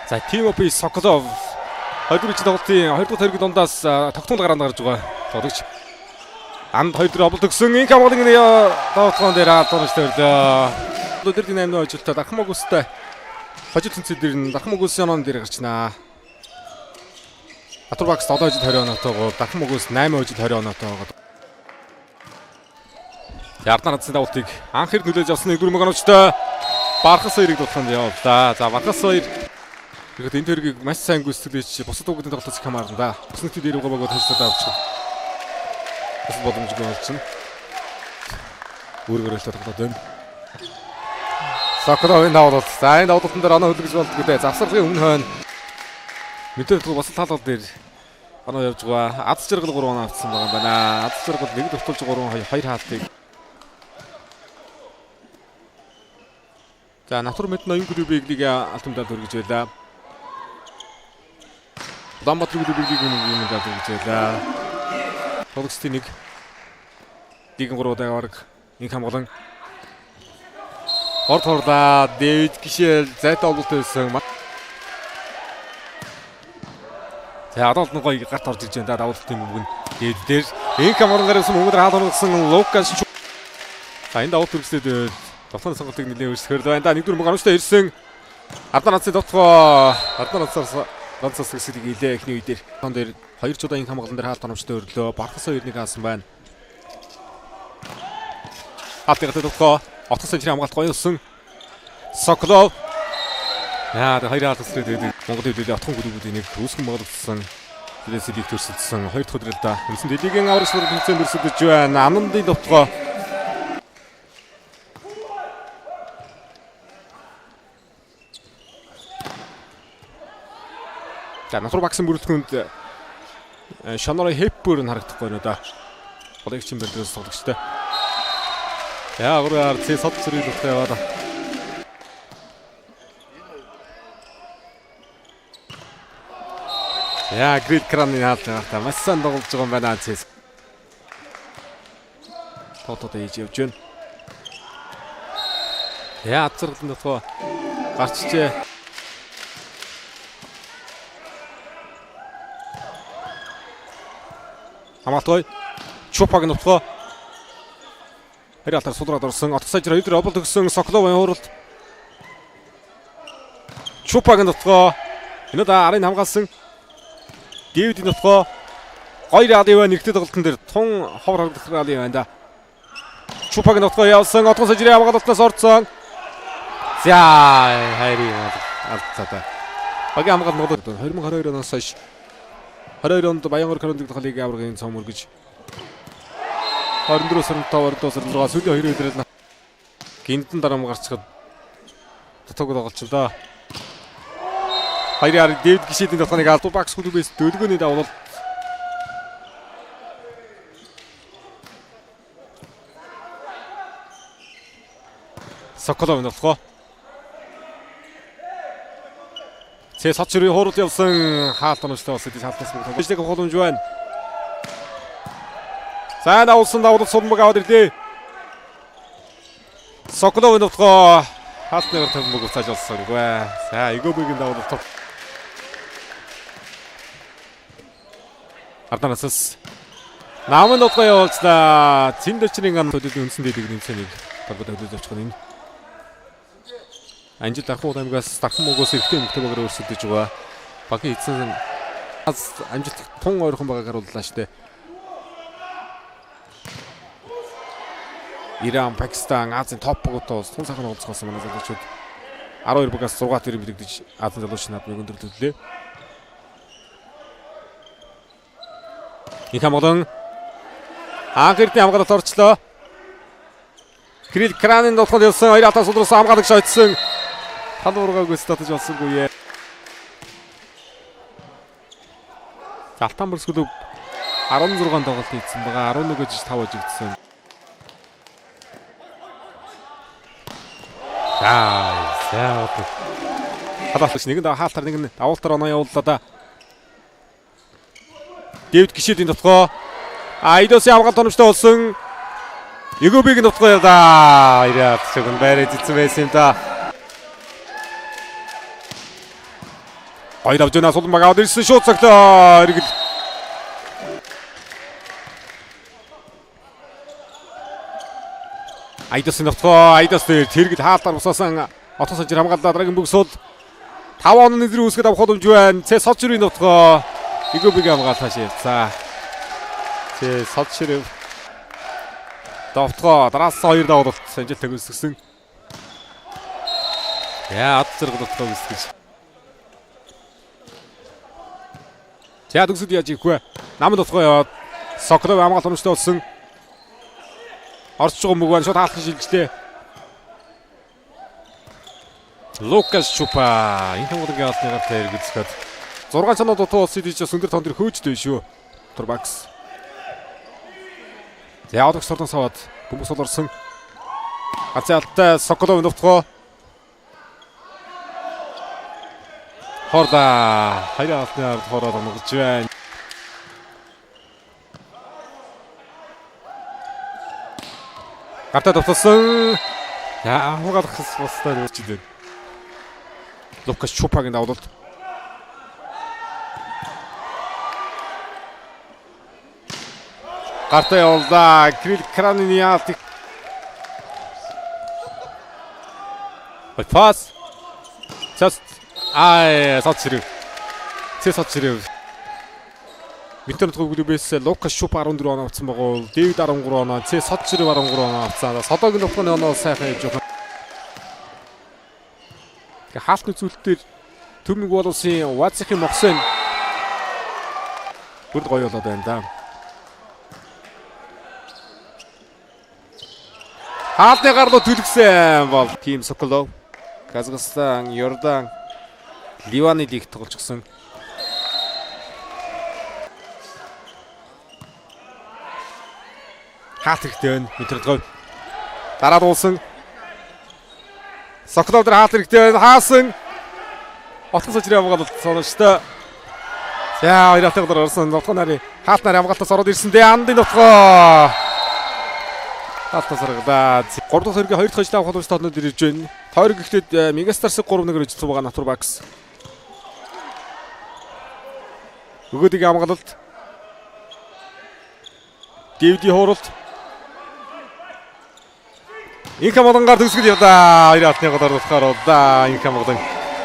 За Team of Sokolov 2-р тоглолтын 2 дахь хэрэг дундаас тогтмол гараанд гарч байгаа. Тоглогч анд 2 дээр оболт өгсөн инх хамгаалын тоглоом дээр алдаж төрлөө. Өдөртийн 8-ны ожилтаа Дархмагустай хожид тэнцээр нь Дархмагусын онон дээр гарчнаа. Батурбакс 7 хожид 20 оноотойгоо Дархмагус 8 хожид 20 оноотойгоо. Ярднаар цэцэн давтыг анх хэрэг нөлөөж авсан 1-р мөнгөноочтой Бархас 2-ыг дутлаханд явлаа. За Бархас 2 тэгэхэд энэ төргийг маш сайн гүйцэтгэлж бусад угдын тоглолтоос их хамаарна да. Бусны төв дээр угааг төвчдөө авчих. Бас боломжгүй болчихно. Өөрөөр хэлбэл тоглоод байна. Соколовын давуулт. За энэ давуултан дээр оноо хөлгөж болдгоо дээ. Завсарлын өмнө хойно мэдээлэл бас талбал дээр оноо явж байгаа. Аз жаргал 3 оноо авсан байгаа юм байна. Аз жаргал 1 дуртулж 3 2 хаалтыг. За натур мэд ноён клубыг лиг алтамдад хүргэж байлаа. Улаанбаатар клубыг лиг юм даа хүргэж байлаа. Тоглогчдын нэг лигийн 3 удаа гараг инх хамгаалан орд хорлаа. Дэвид гişэл зайтай ололт байсан. За адуулт нэг гоё гарт орж ирж байна да давуултын мөнгө. Дэвид дээр инх хамгаалан гарсан мөнгөөр хаалт онгоцсон Лукас. За энэ давуулт хүргэсэд Дотны сонголтыг нэлээд өөрчлөхөр байна. Да 1-р мөнгө оноочтой ирсэн. Ардан нацны дотгоо Ардан нацаас гэсэлийг илээ эхний үедэр. Тон дээр 2 чудаа инх хамгаалан дээр хаалт оноочтой өрлөө. Бархас 2-1 хаасан байна. Хаалтыг дотгоо отгосон чинь хамгаалт гоё өссөн. Соколов. Яа тэр 2 хаалт өсрээд байдаг. Монгол хэдүүлээ отхон гүрүүгүүдийн нэг үүсгэн боолгосон. Тэрээс лиг төрсөлдсөн 2 дахь өдрөлдөө. Үндсэн дэлхийн аврагч сургуулийн төвцөнд өрсөлдөж байна. Амнандын дотгоо за натур багсан бүрэлдэхүүнд Шанорой Хепберн харагдахгүй байна да. Голагчин бэрдээс тоглогчтой. Яа гураар цэ сод зэрэг өгтэй яваа да. Яа грид краны хаалт байгаа. Маш сайн тоглож байгаа юм байна цэс. Тотод ээж явж байна. Яа цэрлэн дотгоо гарчжээ. Хамаатай Чупаг нутгаа Харьяалтар сулраад орсон отгосажир 2 оболт өгсөн Соколовын хууралт Чупаг нутгаа энэ да арын хамгаалсан Дэвидийн нутгаа 2 адива нэгтэй тоглолтын дээр тун ховор харагдах юм байна да. Чупаг нутгаа явсан отгосажирын хамгаалтнаас орцсон. За хайрын алдцаа. Багийн хамгаалт 2022 оноос хойш 22 онд Баянгор Карондыг тоглолыг аврагын цом өргөж 24 сарын 5-аар дуусарлаа сүүлийн 2 өдрөөр гинтэн дарам гарчхад дотог тоглолцсон. 2-аар Дэвид гişэдийн тоглолыг албан багс клубээс дөлгөөний давуулт Соколовын тоглоо Цэ сочрын хуурал явсан хаалт оноочтой болсон тийм хаалтнаас мөнгө тоглож байгаа боломж байна. За наулсан давуулт сулмаг аваад ирлээ. Соколовын дотгоо хаалтны мөнгө уцааж олсон үгүй. За Игобигийн давуулт топ. Арданасс намын дотгоо явуулснаа. Цэндэрчний ган төдөлний үндсэн дэдэг нэмсэнийг толгойд хөдөлж авчих нь. Анжил Дархмууд аймгаас Дархан мөнгөөс ихтэй мөнгөтэй багаар өрсөлдөж байгаа. Багийн эзэн амжилт тун ойрхон байгааг харууллаа штэ. Иран, Пакистан, Азийн топ багуудаа тун сайхан онцгоосон манай залуучууд 12 багаас 6 тэрэг бэлэгдэж Азийн залууч наадмыг өндөрлөлөө. Их хамгаалан анхэрдний хамгаалалт орчлоо. Крил Кранын дотгод явсан 2 атаас удирсан хамгаалагч очсон. Халуургаагүй статаж олсонгүй. Алтан барс клуб 16 тоглолт хийсэн байгаа. 11-өөж 5 хожигдсон. За. Халаач нэг нь хаалтар нэг нь давуултаар оноо явууллаа да. Дэвид гişэдийн дотгоо Айдосын хамгаалт оновчтой болсон. Игобиг нутгаа да. Ирээд чигэн байраад эзэн байсан юм да. Хоёр авч яна сулмаг аваад ирсэн шууд цагтаа эргэл. Айдас нутгаа айдас тэргэл хаалтаар бусаасан отос ажир хамгааллаа дараагийн бүгсүүд 5 оноо нэзрийн үсгэд авах боломж байна. Цэ Сочрын нутгаа Игобиг хамгаалж хаашаа. За. Цэ Сочрын Довтгоо дараас 2 давуулт санжил төгсгсөн. Яа ад зэрэг довтгоо үсгэж. За төгсөд яаж ихгүй. Нам довтгоо яваад Сокров хамгаалт онцтой болсон. Орч байгаа мөг байна шууд хаалтан шилжлээ. Лукас Чупа энэ хамгаалын алтны гавтаа эргэлзэхэд 6 цанаа дутуу улсын дижээс өндөр тон дээр хөөжтэй шүү. Турбакс. Яадаг сордон саваад хүмүүс олорсон. Ацаалтай Соколов нутгоо. Хорда хайраалтны ард хороод өнгөж байна. Гартаа товтсон. Яа хамгаалах хэсгээс үүсчихдээ. Лукас Чупагийн давуулт. Гартаа явуулаа. Крил Краниниат. Пас. Just Сочрын. Сочрын. Интернет гүйлбээс Лукас Чупа 14 оноо авсан байгаа. Дэвид 13 оноо, Сочрын 13 оноо авсан. Содогийн нухны оноо сайхан явж байгаа. Хаалтны зүйлтээр төмөг боловсын Вацхийн мохсон. Бүрд гоё болоод байна да. Хаалтны гарлуу түлгсэн бол Тим Соколов, Казахстан, Йордан, Ливаны лиг тоглочихсон. Хаалт хэрэгтэй байна. Интернет гоо. Дараа дуулсан. Соколов дээр хаалт хэрэгтэй байна. Хаасан. Отгон сочрын хамгаалалт сонирхолтой. За хоёр атгаар орсон. Нутгын нарийн хаалт нарийн хамгаалтаас ороод ирсэн. Андын нутгаа. Хаалтаа саргадаа. 3 дахь хэрэг 2 дахь ажил авах боломжтой хоноод ирж байна. Тойрог ихтэй Мегастарс 3-1-ээр эзэлсэн байгаа Натурбакс. Өгөөдгийн хамгаалалт. Дэвди хууралт. Инх хамгаалангаар төгсгөл явдаа. Хоёр алтны гадар утгаар удаа инх хамгаалан